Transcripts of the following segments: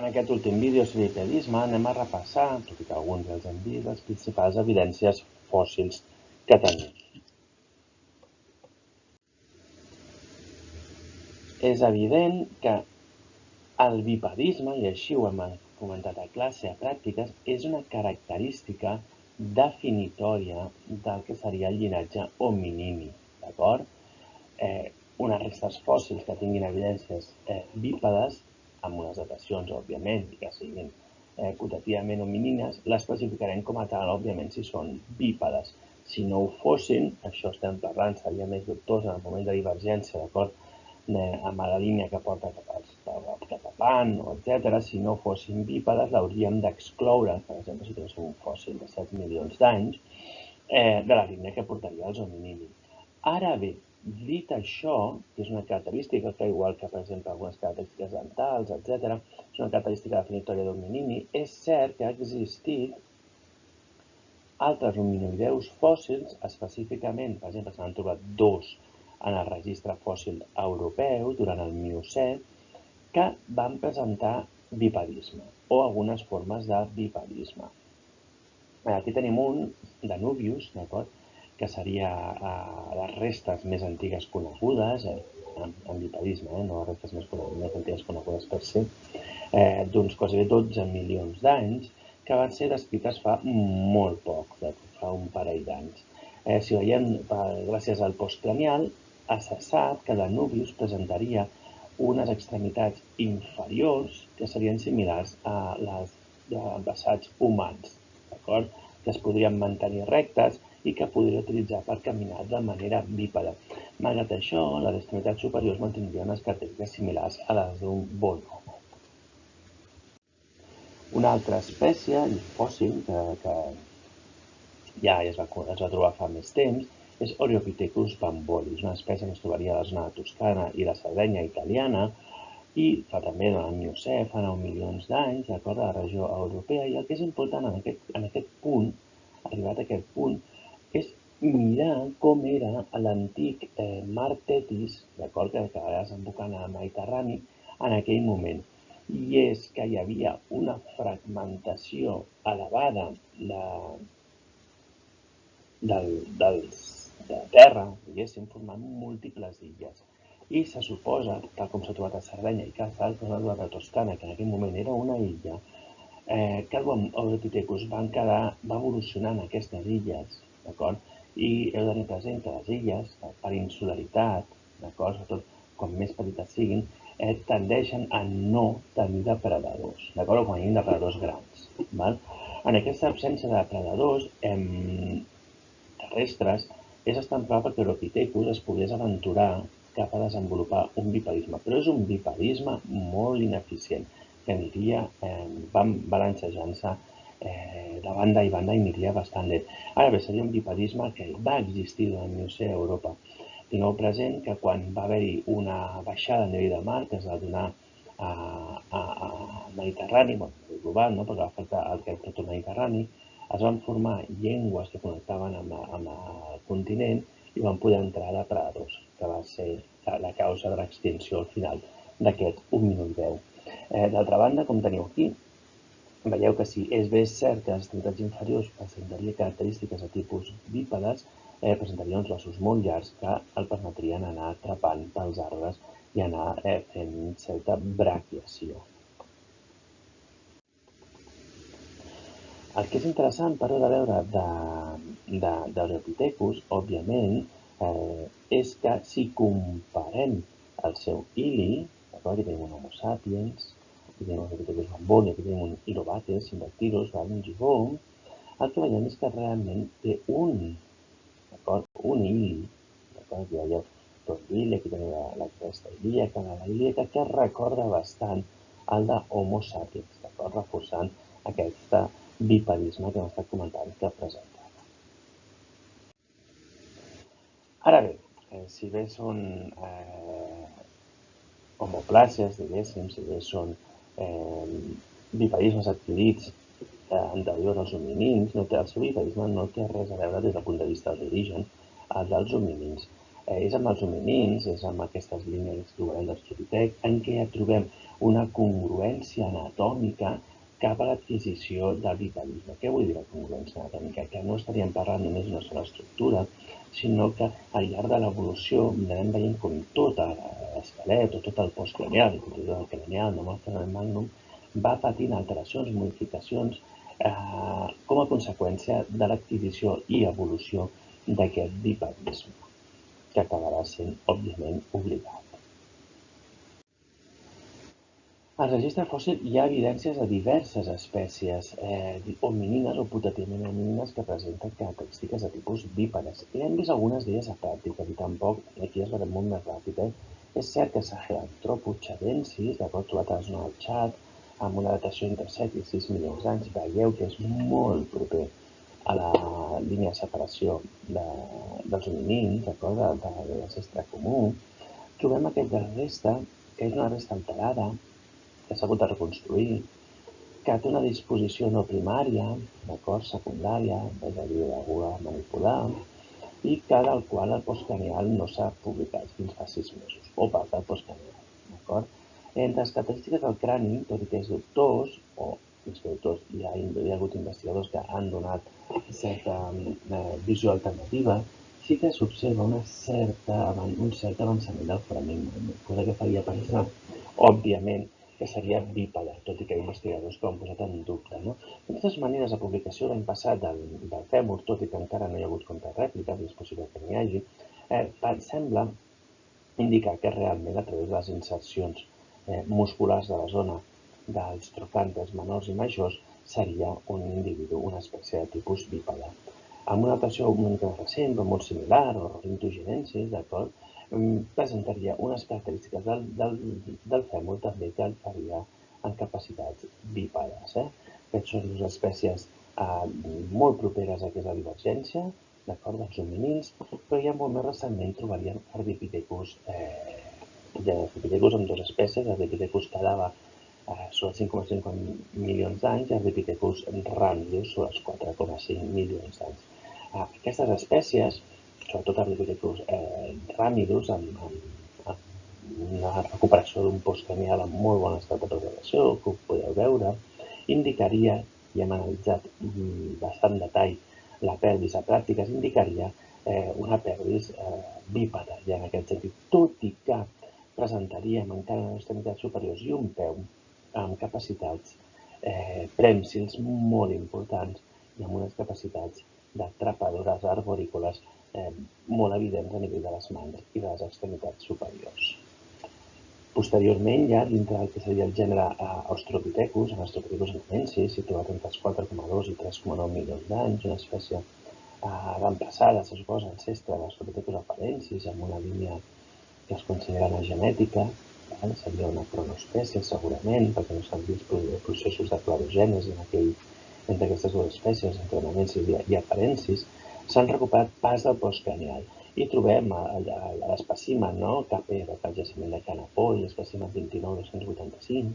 En aquest últim vídeo sobre bipedisme anem a repassar, tot i que alguns ja els hem vist, les principals evidències fòssils que tenim. És evident que el bipedisme, i així ho hem comentat a classe a pràctiques, és una característica definitòria del que seria el llinatge hominini, d'acord? Unes restes fòssils que tinguin evidències bípedes, amb unes datacions, òbviament, i que siguin quotativament hominines, les classificarem com a tal, òbviament, si són bípedes. Si no ho fossin, això estem parlant, seria més dubtós en el moment de divergència, d'acord? Amb la línia que porta cap a Pan, etc. Si no fossin bípedes, l'hauríem d'excloure, per exemple, si tinguéssim un fòssil de 7 milions d'anys, de la línia que portaria als hominini. Ara bé, dit això, que és una característica que, igual que, per exemple, algunes característiques dentals, etc., és una característica definitòria d'hominini, és cert que ha existit altres hominoideus fòssils, específicament, per exemple, se n'han trobat dos en el registre fòssil europeu durant el Miocè, que van presentar bipedisme o algunes formes de bipedisme. Aquí tenim un Danubius, d'acord? Que seria les restes més antigues conegudes, en bipedisme, no les restes més antigues conegudes per ser, d'uns quasi 12 milions d'anys, que van ser descrites fa molt poc, fa un parell d'anys. Si veiem, gràcies al postcranial, se sap que Danubius presentaria unes extremitats inferiors que serien similars a les d'avantpassats humans, d'acord? Que es podrien mantenir rectes i que podria utilitzar per caminar de manera bípeda. Malgrat això, les extremitats superiors mantindrien unes característiques similars a les d'un bonobo. Una altra espècie fòssil que ja es va trobar fa més temps és Oreopithecus bambolis, una espècie que es trobaria a la zona de Toscana i la Sardenya italiana i fa també en el Miocè, fa 9 milions d'anys, d'acord, a la regió europea. I el que és important en aquest punt, arribat a aquest punt, és mirar com era l'antic mar Tetis, d'acord, que a vegades embocana el Mediterrani, en aquell moment. I és que hi havia una fragmentació elevada de terra, diguéssim, formant múltiples illes. I se suposa, tal com s'ha trobat a Sardenya i tal com s'ha trobat a Toscana, que en aquell moment era una illa, que el Oreopithecus va evolucionar en aquestes illes, d'acord? I heu de tenir present que les illes, per insularitat, d'acord, sobretot com més petites siguin, tendeixen a no tenir depredadors, d'acord? O quan hi ha depredadors grans, val? En aquesta absència de depredadors terrestres, és bastant probable que Oreopithecus es pogués aventurar cap a desenvolupar un bipedisme, però és un bipedisme molt ineficient, que aniria balancejant-se de banda i banda i aniria bastant lent. Ara bé, seria un bipedisme que va existir durant el Miocè a Europa. Tingueu present que quan va haver-hi una baixada a nivell del mar, que es va donar al Mediterrani, global, perquè va afectar tot el Mediterrani, es van formar llengües que connectaven amb el continent i van poder entrar depredadors, que va ser la causa de l'extinció al final d'aquest hominoideu. D'altra banda, com teniu aquí, veieu que si és bé cert que les extremitats inferiors presentaria característiques de tipus bípedes, presentaria uns ossos molt llargs que el permetrien anar atrapant pels arbres i anar fent certa braquiació. El que és interessant, però, de veure d'Oreopithecus, òbviament, és que si comparem el seu ili, d'acord, aquí tenim un Homo sapiens, aquí tenim un Oreopithecus bamboli, aquí tenim un Ilobates, Syndactylus, un gigom, el que veiem és que realment té un ili, d'acord, aquí veieu tot l'ili, aquí tenim la cresta ilíaca, la ilíaca, que recorda bastant el de Homo sapiens, d'acord, reforçant aquesta bipedisme que hem estat comentant que presentava. Ara bé, si bé són homoplàsies, diguéssim, si bé són bipedismes adquirits anteriors als hominins, el seu bipedisme no té res a veure des del punt de vista de l'origen dels hominins. És amb els hominins, és amb aquestes línies que trobarem d'Australopitec, en què ja trobem una congruència anatòmica cap a l'adquisició del bipedisme. Què vull dir la congruència anatòmica? Que no estaríem parlant només d'una sola estructura, sinó que al llarg de l'evolució anem veient com tot l'esquelet o tot el postcranial, tot el cranial, no, el foramen magnum, va patint alteracions, modificacions, com a conseqüència de l'adquisició i evolució d'aquest bipedisme, que acabarà sent, òbviament, obligat. Al registre fòssil hi ha evidències de diverses espècies hominines o putativament hominines que presenten característiques de tipus bípedes. I hem vist algunes d'elles a pràctica, i tampoc, aquí es veurà molt més ràpid. És cert que Sahelanthropus chadensis, d'acord, trobat a la zona del Txad, amb una datació entre 7 i 6 milions d'anys, veieu que és molt proper a la línia de separació dels hominins, d'acord, de l'ancestre comú. Trobem aquesta resta, que és una resta alterada, que s'ha hagut de reconstruir, que té una disposició no primària, d'acord, secundària, és a dir, deguda a manipular, i que del qual el postcranial no s'ha publicat fins fa 6 mesos, o part del postcranial, d'acord? Entre les característiques del crani, tot i que és dubtós, o més que dubtós, hi ha hagut investigadors que han donat certa visió alternativa, sí que s'observa un cert avançament del foramen magnum, cosa que faria pensar, òbviament, que seria bípede, tot i que hi ha investigadors que ho han posat en dubte. No? De totes maneres, la publicació l'any passat del fèmur, tot i que encara no hi ha hagut contrarèpliques, i és possible que n'hi hagi, sembla indicar que realment a través de les insercions musculars de la zona dels trocantes menors i majors seria un individu, una espècie de tipus bípede. Amb una datació una mica recent, però molt similar, o Ornithogenensis, d'acord, presentaria unes característiques del fèmur també que el faria en capacitats bípedes. Aquestes són dues espècies molt properes a que és la divergència, d'acord, dels hominins, però ja molt més recentment trobaríem Ardipithecus, amb dues espècies, Ardipithecus cadava sobre els 5,5 milions d'anys i Ardipithecus ramidus sobre els 4,5 milions d'anys. Aquestes espècies, sobretot Ardipithecus ramidus, amb una recuperació d'un postcranial en molt bon estat de preservació, que ho podeu veure, indicaria, i hem analitzat bastant detall la pelvis a pràctiques, indicaria una pelvis bípeda, ja en aquest sentit, tot i que presentaríem encara en les extremitats superiors i un peu amb capacitats prènsils molt importants i amb unes capacitats d'atrapadores arborícoles molt evidents a nivell de les mans i de les extremitats superiors. Posteriorment, ja dintre del que seria el gènere Australopithecus, Australopithecus anamensis, situat entre els 4,2 i 3,9 milions d'anys, una espècie avantpassada, se suposa, ancestre de l'Australopithecus afarensis, amb una línia que es considera una genètica, seria una cronoespècie segurament, perquè no s'han vist processos de cladogènesi entre aquestes dues espècies, entre anamensis i afarensis, s'han recuperat parts del postcranial i trobem l'espècimen KP del jaciment de Canapó i l'espècimen 29.285,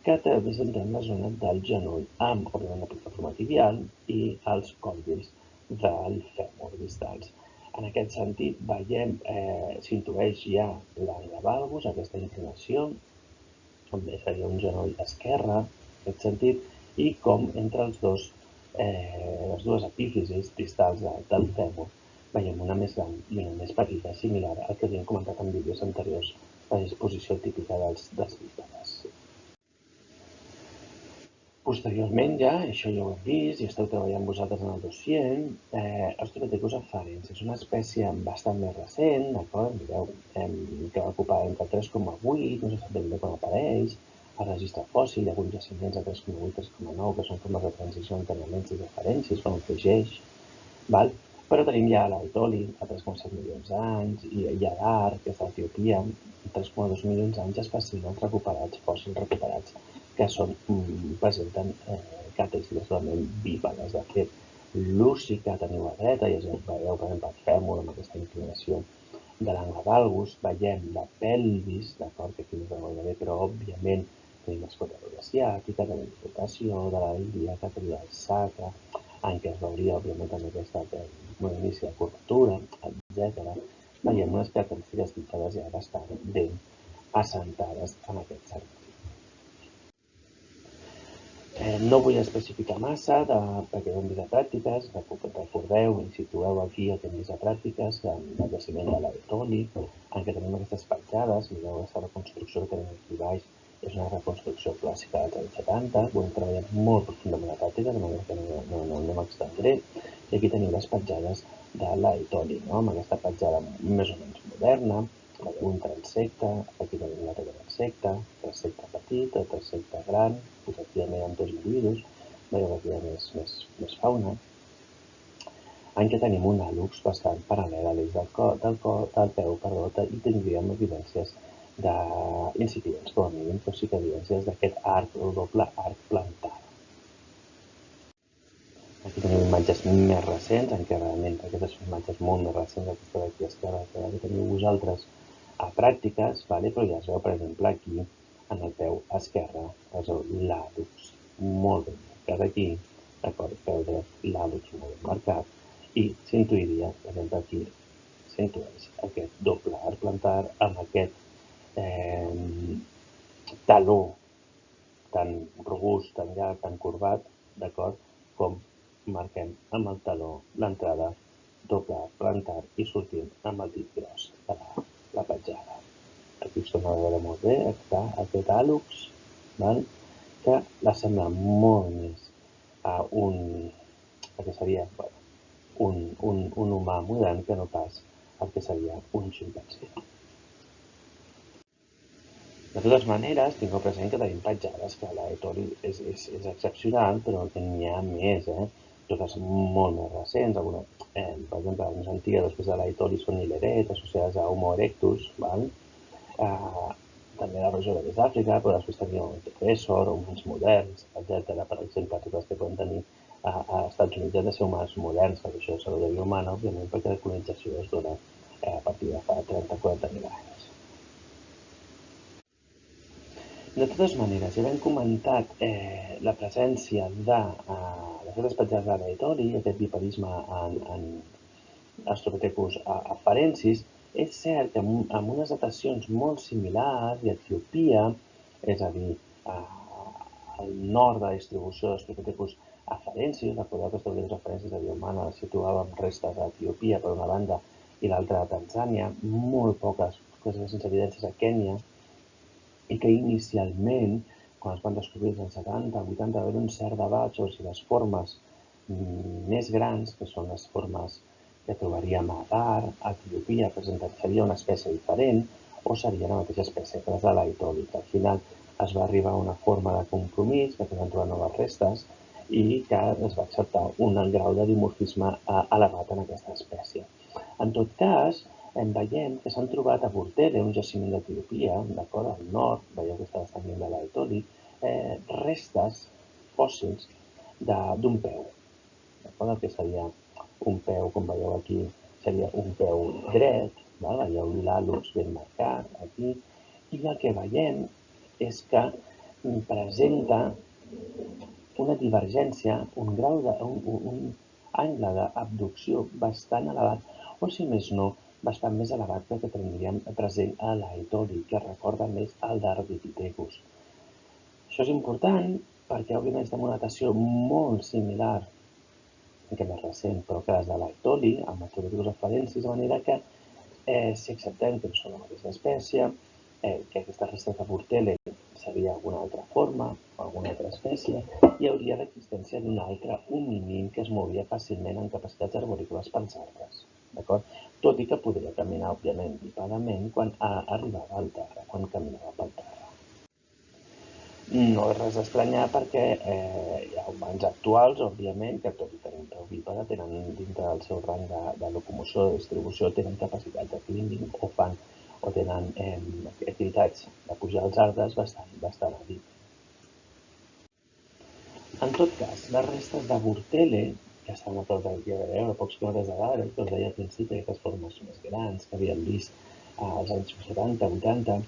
que representen la zona del genoll amb, òbviament, la plataforma tibial i els còndils del fèmur distals. En aquest sentit, veiem, s'intueix ja l'angle valgus, aquesta inclinació, on seria un genoll esquerre, en aquest sentit, i com entre les dues epífisis distals del fèmur veiem una més gran i una més petita, similar al que havíem comentat en vídeos anteriors, la disposició típica dels bípedes. Posteriorment ja, això ja ho hem vist i esteu treballant vosaltres en el dossier, Australopithecus afarensis és una espècie bastant més recent, d'acord? Mireu, que va ocupar entre 3,8, no se sap ben bé quan apareix, el registre fòssil, hi ha alguns jaciments de 3,8, 3,9, que són formes de transició entre anamensis i afarensis, quan ho afegeix, val? Però tenim ja l'Aitoli, a 3,7 milions d'anys, i Yadar, que és d'Etiòpia, 3,2 milions d'anys, espècimens recuperats, fòssils recuperats, que presenten característiques totalment bípedes. De fet, l'ús que teniu a dreta, i veieu, per exemple, el fèmur amb aquesta inclinació de l'angle valgus, veiem la pelvis, d'acord, que aquí no es veu gaire bé, però òbviament tenim l'escotadura ciàtica, tenim rotació de la ilíaca, tenim el sacre, en què es veuria, òbviament, també aquesta un inici de curvatura, etc. veiem unes característiques fixades ja bastant ben assentades en aquest servei. No vull especificar massa perquè hem vist a pràctiques, recordeu i situeu aquí el que hem vist a pràctiques del jaciment de l'Aetoli, en què tenim aquestes petjades, mireu aquesta reconstrucció que tenim aquí baix, és una reconstrucció clàssica dels anys 70, ho hem treballat molt profundament a pràctiques, de manera que no m'extendré, i aquí tenim les petjades de l'Aetoli, amb aquesta petjada més o menys moderna, un transecte, aquí tenim l'altre transecte petit, el transecte gran, doncs aquí ja no hi ha dos individus, veieu aquí hi ha més fauna, en què tenim un hàlux bastant paral·lel a l'eix del peu, i tindríem evidències d'incidents, com a mínim, però sí que evidències d'aquest arc, el doble arc plantar. Aquí tenim imatges més recents, en què realment aquestes són imatges molt més recents, aquesta d'aquí a esquerra, que teniu vosaltres a pràctiques, però ja es veu, per exemple, aquí, en el peu esquerre, es veu l'hàlux molt ben marcat aquí, d'acord, peu dret, l'hàlux molt ben marcat, i s'intuiria, per exemple, aquí, s'intueix aquest doble arc plantar amb aquest taló tan robust, tan llarg, tan corbat, d'acord, com marquem amb el taló l'entrada doble plantar i sortim amb el dit gros de la petjada. Aquí us torno a veure molt bé, està aquest hàlux, que l'assembla molt més a el que seria un humà modern que no pas el que seria un ximpanzé. De totes maneres, tingueu present que tenim petjades que l'Aetoli és excepcional, però que n'hi ha més, totes molt més recents. Per exemple, les més antigues després de l'Aetoli són Hileret, associades a Homo erectus, també a la regió de l'est d'Àfrica, però després teníem el Tefesor, humans moderns, etc. Per exemple, totes les que podem tenir als Estats Units han de ser humans moderns, per això saludaria humana, òbviament, perquè la colonització es dona a partir de fa 30-40.000 anys. De totes maneres, ja hem comentat la presència d'aquestes petjades de l'Aetoli, aquest biparisme en Australopithecus afarensis. És cert que amb unes datacions molt similars, i Etiòpia, és a dir, al nord de la distribució d'Australopithecus afarensis, recordeu que Australopithecus afarensis de Biomana es situava amb restes d'Etiòpia per una banda i l'altra a Tanzània, molt poques sense evidències a Kènia, i que inicialment, quan es van descobrir als 70, 80, va haver un cert debat sobre si les formes més grans, que són les formes que trobaríem a Dar, a Etiòpia, seria una espècie diferent o seria la mateixa espècie que les de l'Aetoli. Al final es va arribar a una forma de compromís, que es van trobar noves restes, i que es va acceptar un grau de dimorfisme elevat en aquesta espècie. En tot cas, veiem que s'han trobat a Burtele, un jaciment d'Etiòpia, d'acord, al nord, veieu que està bastant lluny de l'Aetoli, restes fòssils d'un peu. El que seria un peu, com veieu aquí, seria un peu dret, veieu l'hàlux ben marcat aquí, i el que veiem és que presenta una divergència, un angle d'abducció bastant elevat, o si més no, bastant més elevat que el que tindríem present a l'Aetoli, que recorda més al d'Ardipithecus. Això és important perquè, òbviament, estem en una datació molt similar, que més recent, però que les de l'Aetoli, amb Australopithecus afarensis, de manera que, si acceptem que no són la mateixa espècie, que aquesta resta de Burtele seria alguna altra forma o alguna altra espècie, hi hauria l'existència d'un altre homínin que es movia fàcilment en capacitats arborícoles pels arbres. Tot i que podria caminar, òbviament, bipadament quan arribava al terra, quan caminava pel terra. No és res d'estranyar perquè hi ha humans actuals, òbviament, que tot i tenir un peu bípede, tenen dintre del seu rang de locomoció, de distribució, tenen capacitat de climbing o tenen activitats de pujar als arbres bastant a dit. En tot cas, les restes de Burtele, que estan a prop d'aquí a veure, a pocs quilòmetres de Dar, que us deia al principi, aquestes formes més grans que havíem vist als anys 70-80,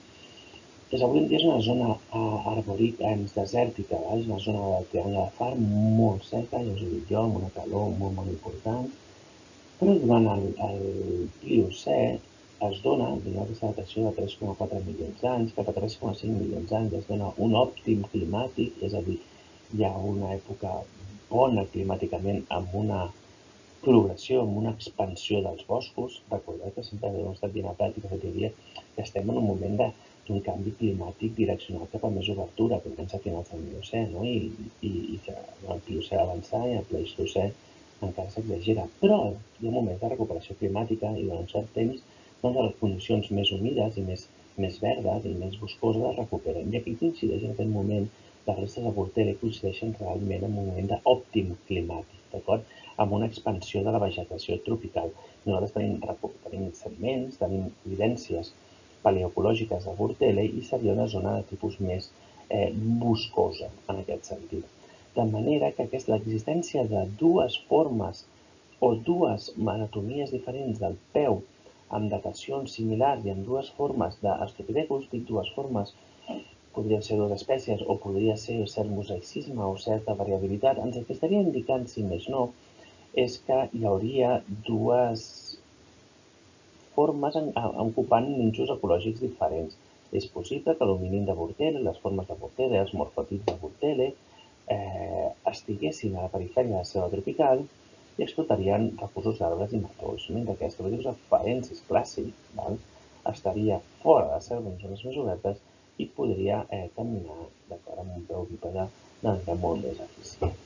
avui en dia és una zona arborícola, desèrtica, és una zona del Triangle de Far molt seca, ja us ho dic jo, amb una calor molt important, però durant el Pliocè es dona, aquesta datació de 3,4 milions d'anys, cap a 3,5 milions d'anys es dona un òptim climàtic, és a dir, hi ha una època bona climàticament amb una progressió, amb una expansió dels boscos. Recordeu que sempre hem estat dient a pràctica de teoria que estem en un moment d'un canvi climàtic direccionat cap a més obertura, que comença a finals del Miocè, no? I que el Pliocè va avançar i el Pleistocè encara s'exagera. Però hi ha moments de recuperació climàtica i durant un cert temps doncs les condicions més humides i més verdes i més boscoses es recuperen. I aquí coincideix en aquest moment, les restes de Portela coincideixen realment en un moment d'òptim climàtic, d'acord? Amb una expansió de la vegetació tropical. Nosaltres tenim sediments, tenim evidències paleoecològiques de Portela i seria una zona de tipus més boscosa en aquest sentit. De manera que l'existència de dues formes o dues anatomies diferents del peu amb datacions similars i amb dues formes d'Australopithecus, dic dues formes, podrien ser dues espècies o podria ser cert mosaicisme o certa variabilitat, ens el que estaria indicant, si més no, és que hi hauria dues formes ocupant nínxols ecològics diferents. És possible que l'homínin de Portela, les formes de Portela, els morfotips de Portela, estiguessin a la perifèria de la selva tropical i explotarien recursos d'arbres i matolls, mentre que l'Australopithecus afarensis clàssic estaria fora de la selva en zones més obertes i podria caminar d'acord amb un peu bípede de manera molt més eficient.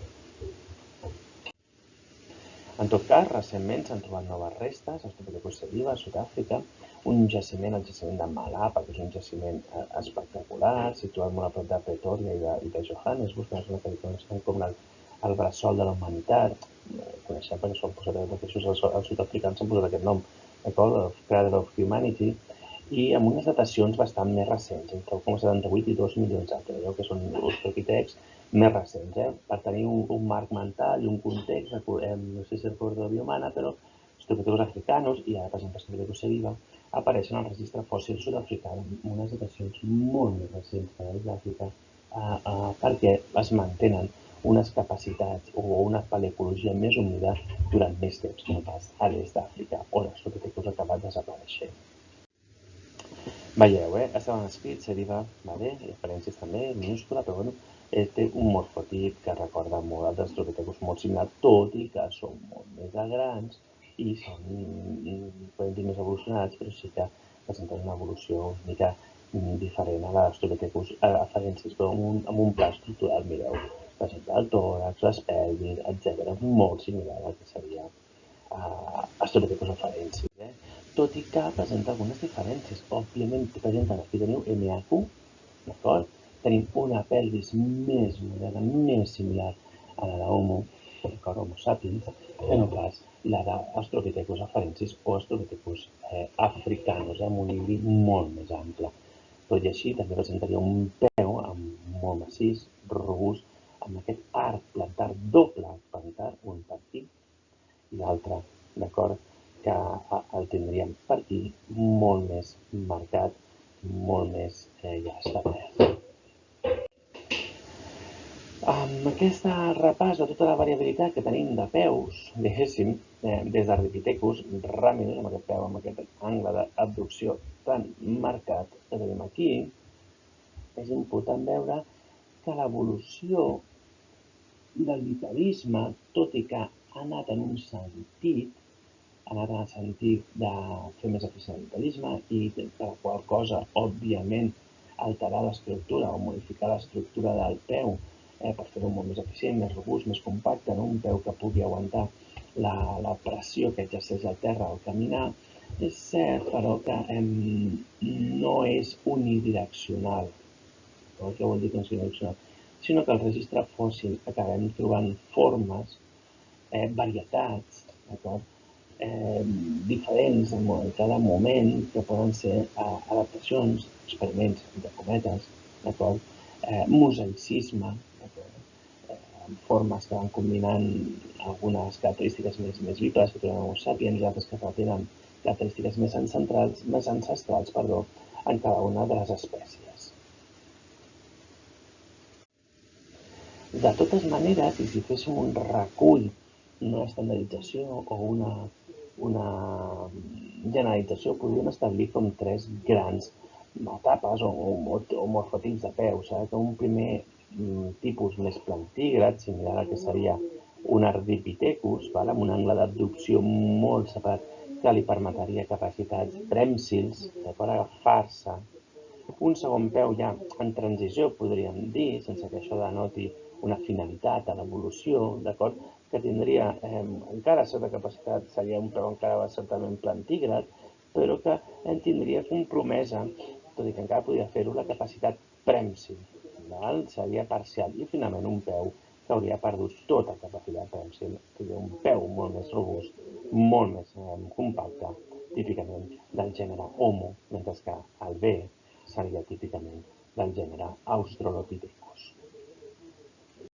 En tot cas, recentment s'han trobat noves restes, Australopithecus sediba, a Sud-àfrica, el jaciment de Malapa, que és un jaciment espectacular, situat molt a prop de Pretoria i de Johannesburg, una zona que coneixem com el bressol de la humanitat. Coneixem perquè s'ho han posat els sud-africans, s'han posat aquest nom, d'acord? El Cradle of Humanity, i amb unes datacions bastant més recents, entre 1,78 i 2 milions d'anys, allò que són australopitecs més recents, per tenir un marc mental i un context, no sé si recordo la biomana, però Australopithecus africanus i ara, per exemple, Australopithecus sediba, apareixen al registre fòssil sud-africà amb unes datacions molt més recents que les d'Àfrica, perquè es mantenen unes capacitats o una paleoecologia més humida durant més temps, no pas a l'est d'Àfrica, on Australopithecus ha acabat desapareixent. Veieu, estava escrit, sediba, referències també, minúscula, però bueno, té un morfotip que recorda molt als Australopithecus molt similar, tot i que són molt més grans i són, podem dir, més evolucionats, però sí que presenten una evolució una mica diferent a l'Australopithecus afarensis, però amb un pla estructural, mireu, per exemple, el tòrax, les pelvis, etc. Molt similar al que seria Australopithecus afarensis, tot i que presenta algunes diferències. Òbviament, presenten, aquí teniu MHQ, d'acord? Tenim una pelvis més moderna, més similar a la d'Homo, d'acord, Homo sapiens, que no pas la d'Australopithecus afarensis o Australopithecus africanus, amb un híbrid molt més ample. Tot i així, també presentaria un peu molt massís, robust, amb aquest arc plantar doble plantar, un per aquí i l'altre, d'acord? Que el tindríem per aquí molt més marcat, molt més ja establert. Amb aquest repàs de tota la variabilitat que tenim de peus, diguéssim, des d'Ardipithecus ramidus, amb aquest peu, amb aquest angle d'abducció tan marcat que tenim aquí, és important veure que l'evolució del bipedisme, tot i que ha anat en un sentit, ha anat en el sentit de fer més eficient el bipedisme i per la qual cosa, òbviament, alterar l'estructura o modificar l'estructura del peu per fer-ho molt més eficient, més robust, més compacte, un peu que pugui aguantar la pressió que exerceix el terra al caminar. És cert, però, que no és unidireccional. Què vol dir que no és unidireccional? Sinó que al registre fòssil acabem trobant formes, varietats, d'acord? Diferents en cada moment, que poden ser adaptacions, experiments de cometes, d'acord? Mosaicisme, amb formes que van combinant algunes característiques més bípedes que tenen Homo sapiens i altres que tenen característiques més ancestrals, en cada una de les espècies. De totes maneres, i si féssim un recull, una estandardització o una generalització, podríem establir com tres grans etapes o morfotips de peus. Un primer tipus més plantígrad, similar al que seria un ardipithecus, amb un angle d'abducció molt separat que li permetria capacitats prèmsils, agafar-se. Un segon peu ja en transició, podríem dir, sense que això denoti una finalitat a l'evolució, d'acord? Que tindria encara certa capacitat, seria un peu encara certament plantígrad, però que tindria compromesa, tot i que encara podria fer-ho, la capacitat prèmsil. Seria parcial. I finalment un peu que hauria perdut tota capacitat prèmsil. Seria un peu molt més robust, molt més compacte, típicament del gènere Homo, mentre que el B seria típicament del gènere Australopithecus.